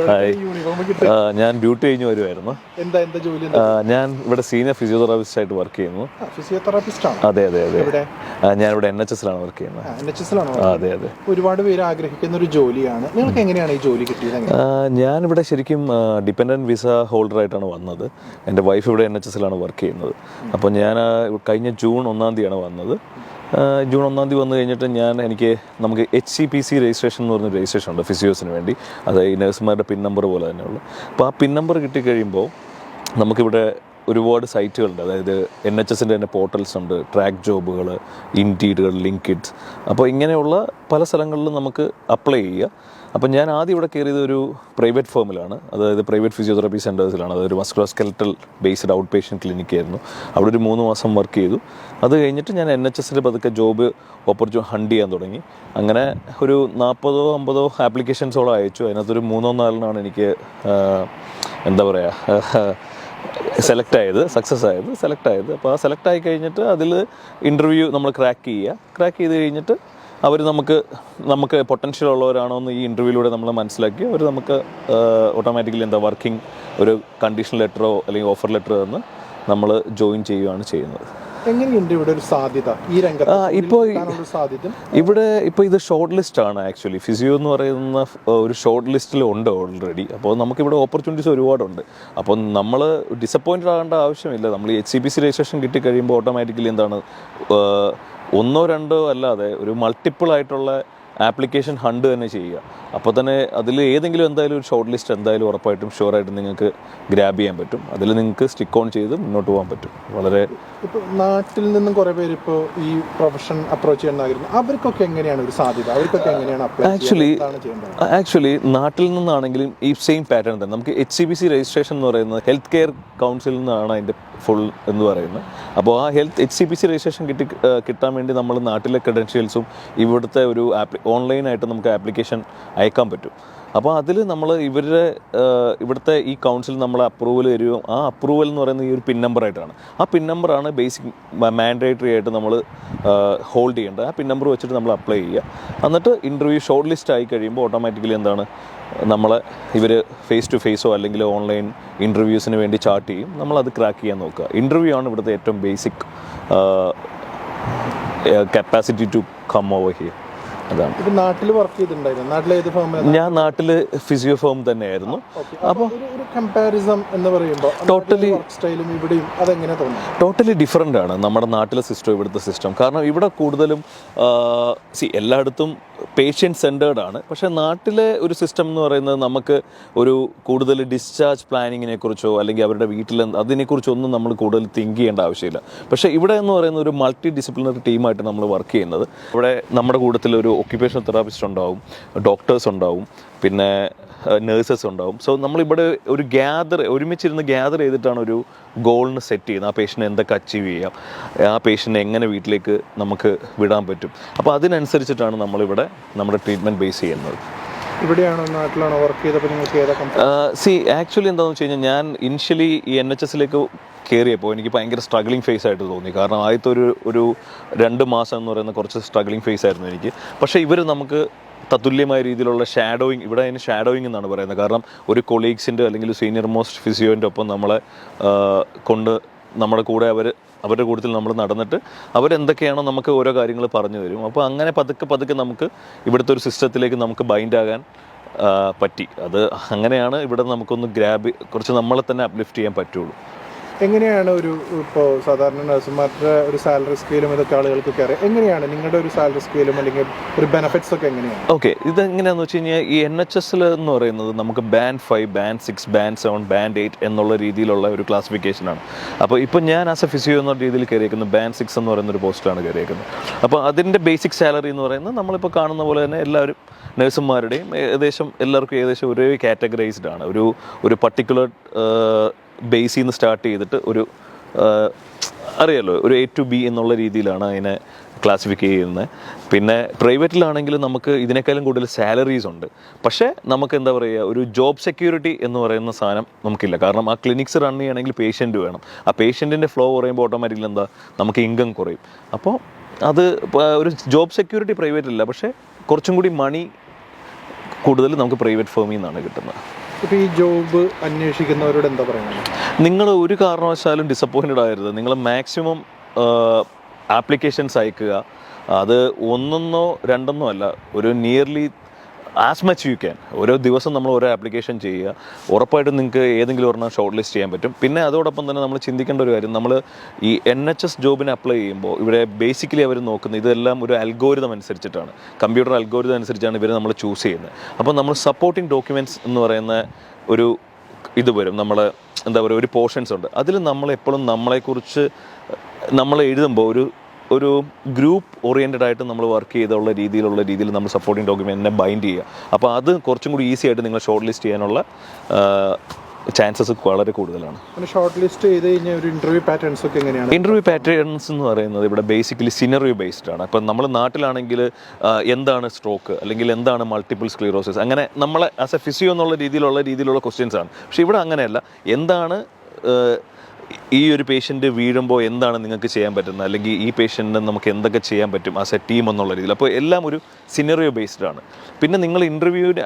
Hi, ഞാൻ duty കഴിഞ്ഞ് വരുമായിരുന്നു. ഞാൻ ഇവിടെ സീനിയർ ഫിസിയോതെറാപ്പിസ്റ്റ് ആയിട്ട് വർക്ക് ചെയ്യുന്നു. അതെ അതെ അതെ, ഞാൻ ഇവിടെ NHS വർക്ക് ചെയ്യുന്നത്. അതെ അതെ, ഒരുപാട് പേര് ആഗ്രഹിക്കുന്ന ഒരു ജോലിയാണ്. നിങ്ങൾക്ക് എങ്ങനെയാണ് ഈ ജോലി കിട്ടിയത്? ഞാനിവിടെ ശരിക്കും ഡിപ്പെൻഡൻറ്റ് വിസ ഹോൾഡറായിട്ടാണ് വന്നത്. എൻ്റെ വൈഫ് ഇവിടെ NHS വർക്ക് ചെയ്യുന്നത്. അപ്പോൾ ഞാൻ കഴിഞ്ഞ ജൂൺ 1-ാം തീയതിയാണ് വന്നത്. ജൂൺ 1-ാം തീയതി വന്നു കഴിഞ്ഞിട്ട് നമുക്ക് HCPC രജിസ്ട്രേഷൻ എന്ന് പറഞ്ഞ രജിസ്ട്രേഷൻ ഉണ്ട് ഫിസിയോസിന് വേണ്ടി. അത് ഈ നഴ്സുമാരുടെ പിൻ നമ്പർ പോലെ തന്നെയുള്ളൂ. അപ്പോൾ ആ പിൻ നമ്പർ കിട്ടിക്കഴിയുമ്പോൾ നമുക്കിവിടെ ഒരുപാട് സൈറ്റുകളുണ്ട്. അതായത് NHSൻ്റെ തന്നെ പോർട്ടൽസ് ഉണ്ട്, ട്രാക്ക് ജോബുകൾ, ഇൻഡീഡുകൾ, ലിങ്ക്ഡിൻ. അപ്പോൾ ഇങ്ങനെയുള്ള പല സ്ഥലങ്ങളിലും നമുക്ക് അപ്ലൈ ചെയ്യുക. അപ്പം ഞാൻ ആദ്യം ഇവിടെ കയറിയത് ഒരു പ്രൈവറ്റ് ഫേമിലാണ്, അതായത് പ്രൈവറ്റ് ഫിസിയോതെറാപ്പി സെൻറ്റേഴ്സിലാണ്. അതൊരു മസ്കുലോസ്കെലറ്റൽ ബേസ്ഡ് ഔട്ട് പേഷ്യൻറ്റ് ക്ലിനിക്കായിരുന്നു. അവിടെ ഒരു 3 മാസം വർക്ക് ചെയ്തു. അത് കഴിഞ്ഞിട്ട് ഞാൻ NHSൽ പതുക്കെ ജോബ് ഓപ്പർച്യൂണിറ്റി ഹണ്ട് ചെയ്യാൻ തുടങ്ങി. അങ്ങനെ ഒരു 40-50 ആപ്ലിക്കേഷൻസോളം അയച്ചു. അതിനകത്തൊരു 3-4 എനിക്ക് എന്താ പറയുക സെലക്ട് ആയത്. അപ്പോൾ ആ സെലക്ട് ആയി കഴിഞ്ഞിട്ട് അതിൽ ഇൻ്റർവ്യൂ നമ്മൾ ക്രാക്ക് ചെയ്ത് കഴിഞ്ഞിട്ട് അവർ നമുക്ക് പൊട്ടൻഷ്യൽ ഉള്ളവരാണോ എന്ന് ഈ ഇൻ്റർവ്യൂവിലൂടെ നമ്മൾ മനസ്സിലാക്കി അവർ നമുക്ക് ഓട്ടോമാറ്റിക്കലി വർക്കിംഗ് ഒരു കണ്ടീഷൻ ലെറ്ററോ അല്ലെങ്കിൽ ഓഫർ ലെറ്റർ തന്ന് നമ്മൾ ജോയിൻ ചെയ്യുകയാണ് ചെയ്യുന്നത്. എങ്ങനെയുണ്ട് ഇവിടെ ഒരു സാധ്യത ഈ രംഗത്ത്? ഇപ്പോൾ ഇത് ഷോർട്ട് ലിസ്റ്റ് ആണ്. ആക്ച്വലി ഫിസിയോ എന്ന് പറയുന്ന ഒരു ഷോർട്ട് ലിസ്റ്റിൽ ഉണ്ട് ഓൾറെഡി. അപ്പോൾ നമുക്കിവിടെ ഓപ്പർച്യൂണിറ്റീസ് ഒരുപാടുണ്ട്. അപ്പോൾ നമ്മൾ ഡിസപ്പോയിൻറ്റഡ് ആകേണ്ട ആവശ്യമില്ല. നമ്മൾ HCPC രജിസ്ട്രേഷൻ കിട്ടിക്കഴിയുമ്പോൾ ഓട്ടോമാറ്റിക്കലി 1-2 അല്ലാതെ ഒരു മൾട്ടിപ്പിൾ ആയിട്ടുള്ള ആപ്ലിക്കേഷൻ ഹണ്ട് തന്നെ ചെയ്യുക. അപ്പോൾ തന്നെ അതിൽ ഏതെങ്കിലും എന്തായാലും ഒരു ഷോർട്ട് ലിസ്റ്റ് എന്തായാലും ഉറപ്പായിട്ടും ഷുവറായിട്ടും നിങ്ങൾക്ക് ഗ്രാബ് ചെയ്യാൻ പറ്റും. അതിൽ നിങ്ങൾക്ക് സ്റ്റിക്ക് ഓൺ ചെയ്ത് മുന്നോട്ട് പോകാൻ പറ്റും. വളരെ ഇപ്പോൾ നാട്ടിൽ നിന്നും കുറേ പേര് ഇപ്പോൾ ഈ പ്രൊഫഷൻ അപ്രോച്ച് ചെയ്യാൻ ആഗ്രഹിക്കുന്നു. അവർക്കൊക്കെ എങ്ങനെയാണ് ഒരു സാധ്യത? അവർക്കൊക്കെ എങ്ങനെയാണ് ആക്ച്വലി നാട്ടിൽ നിന്നാണെങ്കിലും ഈ സെയിം പാറ്റേൺ തന്നെ. നമുക്ക് HCPC രജിസ്ട്രേഷൻ എന്ന് പറയുന്നത് ഹെൽത്ത് കെയർ കൗൺസിലിൽ നിന്നാണ് അതിൻ്റെ ഫുൾ എന്ന് പറയുന്നത്. അപ്പോൾ ആ HCPC രജിസ്ട്രേഷൻ കിട്ടാൻ വേണ്ടി നമ്മൾ നാട്ടിലെ ക്രെഡൻഷ്യൽസും ഇവിടുത്തെ ഒരു ഓൺലൈനായിട്ട് നമുക്ക് ആപ്ലിക്കേഷൻ അയക്കാൻ പറ്റും. അപ്പോൾ അതിൽ നമ്മൾ ഇവിടുത്തെ ഈ കൗൺസിൽ നമ്മൾ അപ്രൂവൽ തരുകയും ആ അപ്രൂവൽ എന്ന് പറയുന്നത് ഈ ഒരു പിൻ നമ്പറായിട്ടാണ്. ആ പിൻ നമ്പറാണ് ബേസിക് മാൻഡേറ്ററി ആയിട്ട് നമ്മൾ ഹോൾഡ് ചെയ്യേണ്ടത്. ആ പിൻ നമ്പർ വെച്ചിട്ട് നമ്മൾ അപ്ലൈ ചെയ്യുക. എന്നിട്ട് ഇൻ്റർവ്യൂ ഷോർട്ട് ലിസ്റ്റ് ആയി കഴിയുമ്പോൾ ഓട്ടോമാറ്റിക്കലി ഇവർ ഫേസ് ടു ഫേസോ അല്ലെങ്കിൽ ഓൺലൈൻ ഇൻ്റർവ്യൂസിന് വേണ്ടി ചാർട്ട് ചെയ്യും. നമ്മളത് ക്രാക്ക് ചെയ്യാൻ നോക്കുക. ഇൻ്റർവ്യൂ ആണ് ഇവിടുത്തെ ഏറ്റവും basic capacity to come over here. അതാണ്. നാട്ടിൽ വർക്ക് ചെയ്തിട്ടുണ്ടായിരുന്നു. ഞാൻ നാട്ടിൽ ഫിസിയോ ഫേം തന്നെയായിരുന്നു. അപ്പോൾ കമ്പാരിസൺ എന്ന് പറയുമ്പോൾ ടോട്ടലി ഡിഫറെൻ്റ് ആണ് നമ്മുടെ നാട്ടിലെ സിസ്റ്റം ഇവിടുത്തെ സിസ്റ്റം. കാരണം ഇവിടെ കൂടുതലും എല്ലായിടത്തും പേഷ്യൻ്റ് സെൻറ്റേർഡ് ആണ്. പക്ഷേ നാട്ടിലെ ഒരു സിസ്റ്റം എന്ന് പറയുന്നത് നമുക്ക് ഒരു കൂടുതൽ ഡിസ്ചാർജ് പ്ലാനിങ്ങിനെ കുറിച്ചോ അല്ലെങ്കിൽ അവരുടെ വീട്ടിൽ അതിനെക്കുറിച്ചൊന്നും നമ്മൾ കൂടുതൽ തിങ്ക് ചെയ്യേണ്ട ആവശ്യമില്ല. പക്ഷേ ഇവിടെ എന്ന് പറയുന്ന ഒരു മൾട്ടി ഡിസിപ്ലിനറി ടീമായിട്ട് നമ്മൾ വർക്ക് ചെയ്യുന്നത്. ഇവിടെ നമ്മുടെ കൂട്ടത്തിൽ ഒരു ഒക്യുപേഷണൽ തെറാപ്പിസ്റ്റ് ഉണ്ടാവും, ഡോക്ടേഴ്സ് ഉണ്ടാവും, പിന്നെ നേഴ്സസ് ഉണ്ടാവും. സോ നമ്മളിവിടെ ഒരുമിച്ചിരുന്ന് ഗ്യാദർ ചെയ്തിട്ടാണ് ഒരു ഗോളിന് സെറ്റ് ചെയ്യുന്നത്. ആ പേഷ്യൻ്റ് എന്തൊക്കെ അച്ചീവ് ചെയ്യാം, ആ പേഷ്യൻ്റ് എങ്ങനെ വീട്ടിലേക്ക് നമുക്ക് വിടാൻ പറ്റും. അപ്പോൾ അതിനനുസരിച്ചിട്ടാണ് നമ്മളിവിടെ നമ്മുടെ ട്രീറ്റ്മെൻറ്റ് ബേസ് ചെയ്യുന്നത്. ഇവിടെയാണോ നാട്ടിലാണോ വർക്ക് ചെയ്തപ്പോൾ നിങ്ങൾക്ക് ആക്ച്വലി എന്താണെന്ന് വെച്ച് കഴിഞ്ഞാൽ ഞാൻ ഇനിഷ്യലി ഈ NHSലേക്ക് കയറിയപ്പോൾ എനിക്ക് ഭയങ്കര സ്ട്രഗ്ലിംഗ് ഫേസ് ആയിട്ട് തോന്നി. കാരണം ആദ്യത്തെ ഒരു 2 മാസം എന്ന് പറയുന്ന കുറച്ച് സ്ട്രഗ്ലിംഗ് ഫേസ് ആയിരുന്നു എനിക്ക്. പക്ഷേ ഇവർ നമുക്ക് തത്തുല്യമായ രീതിയിലുള്ള ഷാഡോയിങ്, ഇവിടെ അതിന് ഷാഡോയിങ് എന്നാണ് പറയുന്നത്. കാരണം ഒരു കൊളീഗ്സിൻ്റെ അല്ലെങ്കിൽ സീനിയർ മോസ്റ്റ് ഫിസിയോൻ്റെ ഒപ്പം നമ്മുടെ കൂടെ അവരുടെ കൂട്ടത്തിൽ നമ്മൾ നടന്നിട്ട് അവരെന്തൊക്കെയാണോ നമുക്ക് ഓരോ കാര്യങ്ങൾ പറഞ്ഞു തരും. അപ്പോൾ അങ്ങനെ പതുക്കെ നമുക്ക് ഇവിടുത്തെ ഒരു സിസ്റ്റത്തിലേക്ക് നമുക്ക് ബൈൻഡ് ആകാൻ പറ്റി. അത് അങ്ങനെയാണ് ഇവിടെ നമുക്കൊന്ന് കുറച്ച് നമ്മളെ തന്നെ അപ്ലിഫ്റ്റ് ചെയ്യാൻ പറ്റുള്ളൂ. എങ്ങനെയാണ് ഇപ്പോൾ സാധാരണ നഴ്സുമാരുടെ ഒരു സാലറി സ്കെയിലും ഇതൊക്കെ ആളുകൾക്ക് അറിയാം. എങ്ങനെയാണ് നിങ്ങളുടെ ഒരു സാലറി സ്കെയിലും അല്ലെങ്കിൽ ഒരു ബെനിഫിറ്റ്സ് ഒക്കെ എങ്ങനെയാണ്? ഓക്കെ, ഇതെങ്ങനെയാണെന്ന് വെച്ച് കഴിഞ്ഞാൽ ഈ NHSൽ എന്ന് പറയുന്നത് നമുക്ക് Band 5, Band 6, Band 7, Band 8 എന്നുള്ള രീതിയിലുള്ള ഒരു ക്ലാസിഫിക്കേഷനാണ്. അപ്പോൾ ഇപ്പോൾ ഞാൻ ആസ് എ ഫിസിയോ എന്ന രീതിയിൽ കയറിയേക്കുന്നത് Band 6 എന്ന് പറയുന്ന ഒരു പോസ്റ്റിലാണ് കയറിയേക്കുന്നത്. അപ്പോൾ അതിൻ്റെ ബേസിക് സാലറി എന്ന് പറയുന്നത് നമ്മളിപ്പോൾ കാണുന്ന പോലെ തന്നെ എല്ലാവരും നഴ്സുമാരുടെയും എല്ലാവർക്കും ഒരേ കാറ്റഗറൈസ്ഡ് ആണ്. ഒരു പർട്ടിക്കുലർ ബേസിൽ നിന്ന് സ്റ്റാർട്ട് ചെയ്തിട്ട് അറിയാലോ, ഒരു A to B എന്നുള്ള രീതിയിലാണ് അതിനെ ക്ലാസിഫിക്ക് ചെയ്യുന്നത്. പിന്നെ പ്രൈവറ്റിലാണെങ്കിൽ നമുക്ക് ഇതിനേക്കാളും കൂടുതൽ സാലറീസ് ഉണ്ട്. പക്ഷേ നമുക്ക് എന്താ പറയുക, ഒരു ജോബ് സെക്യൂരിറ്റി എന്ന് പറയുന്ന സാധനം നമുക്കില്ല. കാരണം ആ ക്ലിനിക്സ് റൺ ചെയ്യണമെങ്കിൽ പേഷ്യൻറ്റ് വേണം. ആ പേഷ്യൻറ്റിൻ്റെ ഫ്ലോ കുറയുമ്പോൾ ഓട്ടോമാറ്റിക്കലി നമുക്ക് ഇൻകം കുറയും. അപ്പോൾ അത് ഒരു ജോബ് സെക്യൂരിറ്റി പ്രൈവറ്റിലില്ല. പക്ഷേ കുറച്ചും കൂടി മണി കൂടുതൽ നമുക്ക് പ്രൈവറ്റ് ഫേമിൽ നിന്നാണ് കിട്ടുന്നത്. ഇപ്പോൾ ഈ ജോബ് അന്വേഷിക്കുന്നവരോട് എന്താ പറയുന്നത്? നിങ്ങൾ ഒരു കാരണവശാലും ഡിസപ്പോയിൻറ്റഡ് ആകരുത്. നിങ്ങൾ മാക്സിമം ആപ്ലിക്കേഷൻസ് അയക്കുക. അത് ഒന്നൊന്നോ രണ്ടെന്നോ അല്ല, ഒരു nearly as much you can. ഓരോ ദിവസം നമ്മൾ ഓരോ ആപ്ലിക്കേഷൻ ചെയ്യുക. ഉറപ്പായിട്ടും നിങ്ങൾക്ക് ഏതെങ്കിലും ഒരെണ്ണം ഷോർട്ട് ലിസ്റ്റ് ചെയ്യാൻ പറ്റും. പിന്നെ അതോടൊപ്പം തന്നെ നമ്മൾ ചിന്തിക്കേണ്ട ഒരു കാര്യം, നമ്മൾ ഈ NHS ജോബിന് അപ്ലൈ ചെയ്യുമ്പോൾ ഇവിടെ ബേസിക്കലി അവർ നോക്കുന്നത് ഇതെല്ലാം ഒരു അൽഗോരിതം അനുസരിച്ചിട്ടാണ്, കമ്പ്യൂട്ടർ അൽഗോരിതം അനുസരിച്ചാണ് ഇവർ നമ്മൾ ചൂസ് ചെയ്യുന്നത്. അപ്പോൾ നമ്മൾ സപ്പോർട്ടിംഗ് ഡോക്യുമെൻറ്റ്സ് എന്ന് പറയുന്ന ഒരു ഇത് വരും, നമ്മൾ എന്താ പറയുക, ഒരു പോർഷൻസ് ഉണ്ട്. അതിൽ നമ്മളെപ്പോഴും നമ്മളെക്കുറിച്ച് നമ്മൾ എഴുതുമ്പോൾ ഒരു ഗ്രൂപ്പ് ഓറിയൻറ്റഡ് ആയിട്ട് നമ്മൾ വർക്ക് ചെയ്തുള്ള രീതിയിൽ നമ്മൾ സപ്പോർട്ടിംഗ് ഡോക്യുമെൻറ്റിനെ ബൈൻഡ് ചെയ്യുക. അപ്പോൾ അത് കുറച്ചും കൂടി ഈസി ആയിട്ട് നിങ്ങൾ ഷോർട്ട് ലിസ്റ്റ് ചെയ്യാനുള്ള ചാൻസസ് വളരെ കൂടുതലാണ്. ഷോർട്ട് ലിസ്റ്റ് ചെയ്ത് കഴിഞ്ഞാൽ ഒരു ഇൻ്റർവ്യൂ പാറ്റേൺസ് ഒക്കെ എങ്ങനെയാണ്? ഇൻ്റർവ്യൂ പാറ്റേൺസ് എന്ന് പറയുന്നത് ഇവിടെ ബേസിക്കലി സിനറിയോ ബേസ്ഡ് ആണ്. അപ്പം നമ്മൾ നാട്ടിലാണെങ്കിൽ എന്താണ് സ്ട്രോക്ക്, അല്ലെങ്കിൽ എന്താണ് മൾട്ടിപ്പിൾ സ്ക്ലീറോസിസ്, അങ്ങനെ നമ്മളെ ആസ് എ ഫിസിയോ എന്നുള്ള രീതിയിലുള്ള ക്വസ്റ്റ്യൻസ് ആണ്. പക്ഷേ ഇവിടെ അങ്ങനെയല്ല. എന്താണ് ഈ ഒരു പേഷ്യൻ്റ് വീഴുമ്പോൾ എന്താണ് നിങ്ങൾക്ക് ചെയ്യാൻ പറ്റുന്നത്, അല്ലെങ്കിൽ ഈ പേഷ്യൻറ്റിന് നമുക്ക് എന്തൊക്കെ ചെയ്യാൻ പറ്റും ആസ് എ ടീം എന്നുള്ള രീതിയിൽ. അപ്പോൾ എല്ലാം ഒരു സിനറിയോ ബേസ്ഡ് ആണ്. പിന്നെ നിങ്ങൾ ഇൻ്റർവ്യൂവിന്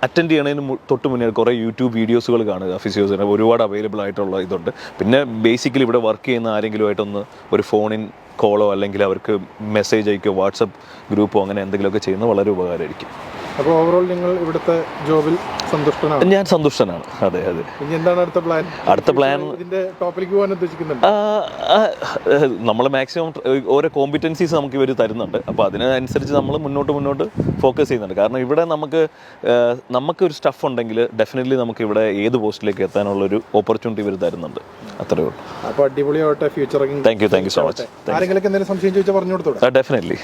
അറ്റൻഡ് ചെയ്യണതിന് തൊട്ട് മുന്നേ കുറേ യൂട്യൂബ് വീഡിയോസുകൾ കാണുക. ഫിസിയോസിന് ഒരുപാട് അവൈലബിൾ ആയിട്ടുള്ള ഇതുണ്ട്. പിന്നെ ബേസിക്കലി ഇവിടെ വർക്ക് ചെയ്യുന്ന ആരെങ്കിലുമായിട്ടൊന്ന് ഒരു ഫോണിൻ കോളോ അല്ലെങ്കിൽ അവർക്ക് മെസ്സേജ് അയക്കുകയോ വാട്സപ്പ് ഗ്രൂപ്പോ അങ്ങനെ എന്തെങ്കിലുമൊക്കെ ചെയ്യുന്നത് വളരെ ഉപകാരമായിരിക്കും. അപ്പോൾ ഓവറോൾ നിങ്ങൾ ഇവിടുത്തെ ജോബിൽ സന്തുഷ്ടനാണ്? ഞാൻ സന്തുഷ്ടനാണ്. അതെ. ഇനി എന്താണ് അടുത്ത പ്ലാൻ? ഇതിന്റെ ടോപ്പിലേക്ക് പോകാൻ ഉദ്ദേശിക്കുന്നുണ്ട്? നമ്മൾ മാക്സിമം ഓരോ കോമ്പിറ്റൻസീസ് നമുക്ക് ഇവർ തരുന്നുണ്ട്. അപ്പോൾ അതിനനുസരിച്ച് നമ്മൾ മുന്നോട്ട് ഫോക്കസ് ചെയ്യുന്നുണ്ട്. കാരണം ഇവിടെ നമുക്കൊരു സ്റ്റഫ് ഉണ്ടെങ്കിൽ ഡെഫിനറ്റ്ലി നമുക്ക് ഇവിടെ ഏത് പോസ്റ്റിലേക്ക് എത്താനുള്ളൊരു ഓപ്പർച്യൂണിറ്റി ഇവർ തരുന്നുണ്ട്. അത്രയേ ഉള്ളൂ. അപ്പോൾ അടിപൊളിയാവട്ടെ future. Thank you so much. ആരെങ്കിലും എന്തെങ്കിലും സംശയം ചോദിച്ചാൽ പറഞ്ഞു കൊടുത്തോളൂ. ഡെഫിനറ്റ്ലി.